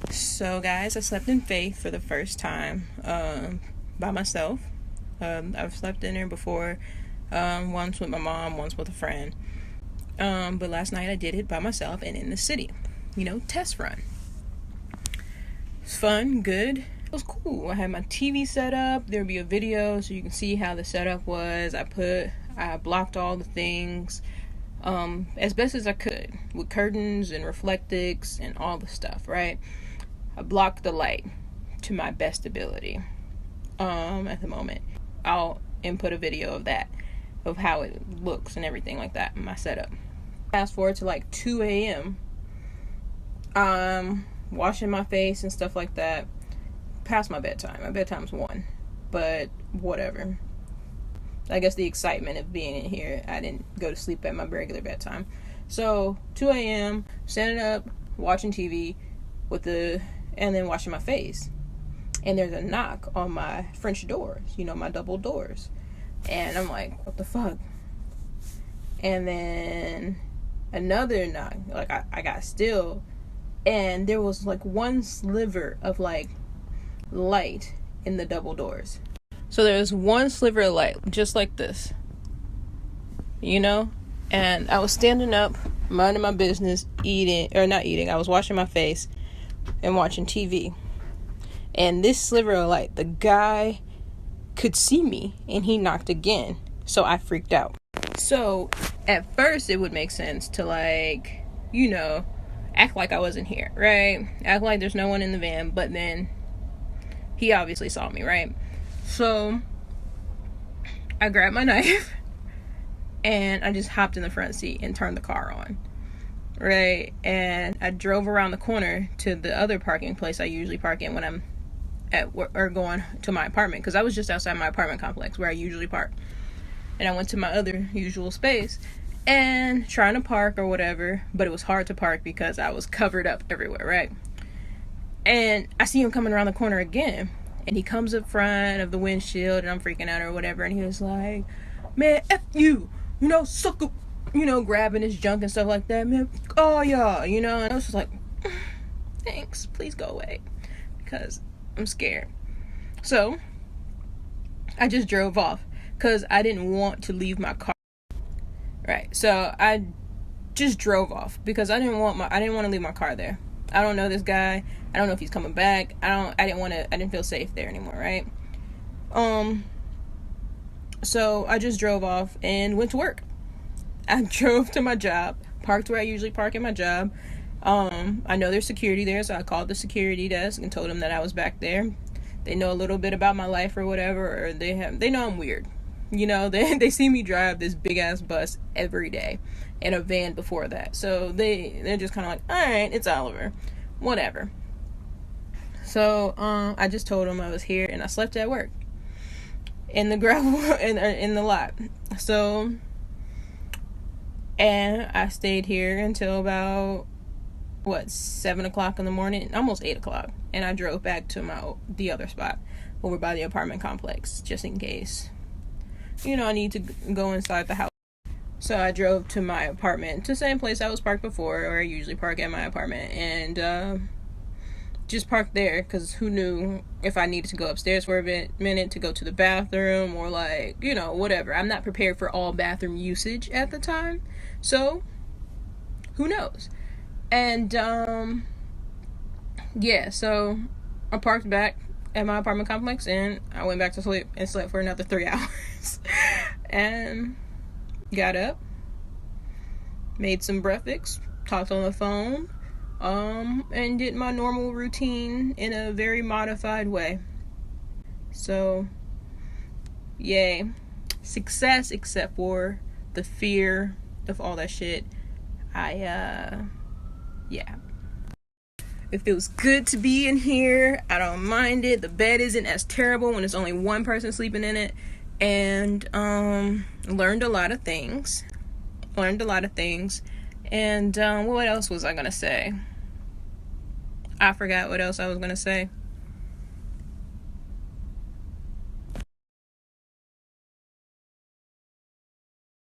So, guys, I slept in Faith for the first time by myself. I've slept in there before, once with my mom, once with a friend. But last night I did it by myself and in the city. Test run. It's fun, good. It was cool. I had my TV set up. There'd be a video so you can see how the setup was. I blocked all the things as best as I could with curtains and reflectix and all the stuff, right? I blocked the light to my best ability at the moment. I'll input a video of that, of how it looks and everything like that in my setup. Fast forward to like 2 a.m. Washing my face and stuff like that. Past my bedtime. My bedtime's 1. But whatever. I guess the excitement of being in here, I didn't go to sleep at my regular bedtime. So 2 a.m. standing up, watching TV and then washing my face. And there's a knock on my French doors, my double doors. And I'm like, what the fuck? And then another knock, like I got still, and there was like one sliver of like light in the double doors. So there's one sliver of light, just like this, and I was standing up, minding my business, I was washing my face and watching TV. And this sliver of light, the guy could see me and he knocked again. So I freaked out. So at first it would make sense to act like I wasn't here, right? Act like there's no one in the van, but then he obviously saw me, right? So I grabbed my knife and I just hopped in the front seat and turned the car on, right? And I drove around the corner to the other parking place I usually park in when I'm at work or going to my apartment, because I was just outside my apartment complex where I usually park. And I went to my other usual space and trying to park or whatever, but it was hard to park because I was covered up everywhere, right? And I see him coming around the corner again, and he comes up front of the windshield, and I'm freaking out or whatever, and he was like, man, F you, sucker, grabbing his junk and stuff like that, man, oh yeah, and I was just like, thanks, please go away, because I'm scared. So I just drove off because I didn't want to leave my car. Right. So I just drove off because I didn't want to leave my car there. I don't know this guy. I don't know if he's coming back. I didn't feel safe there anymore, right? So I just drove off and went to work. I drove to my job, parked where I usually park at my job. I know there's security there, so I called the security desk and told them that I was back there. They know a little bit about my life or whatever, or they know I'm weird. They see me drive this big ass bus every day and a van before that. So they're just kind of like, all right, it's Oliver, whatever. So I just told them I was here and I slept at work in the gravel in the lot. So, and I stayed here until about 7 o'clock in the morning, almost 8 o'clock, and I drove back to the other spot over by the apartment complex just in case I need to go inside the house. So I drove to my apartment, to the same place I was parked before, or I usually park at my apartment, and just parked there because who knew if I needed to go upstairs for a minute to go to the bathroom or whatever. I'm not prepared for all bathroom usage at the time, so who knows. And so I parked back at my apartment complex and I went back to sleep and slept for another 3 hours and got up, made some breakfast, talked on the phone, and did my normal routine in a very modified way. So yay, success, except for the fear of all that shit. It feels good to be in here. I don't mind it. The bed isn't as terrible when it's only one person sleeping in it. And learned a lot of things. And what else was I gonna say? I forgot what else I was gonna say.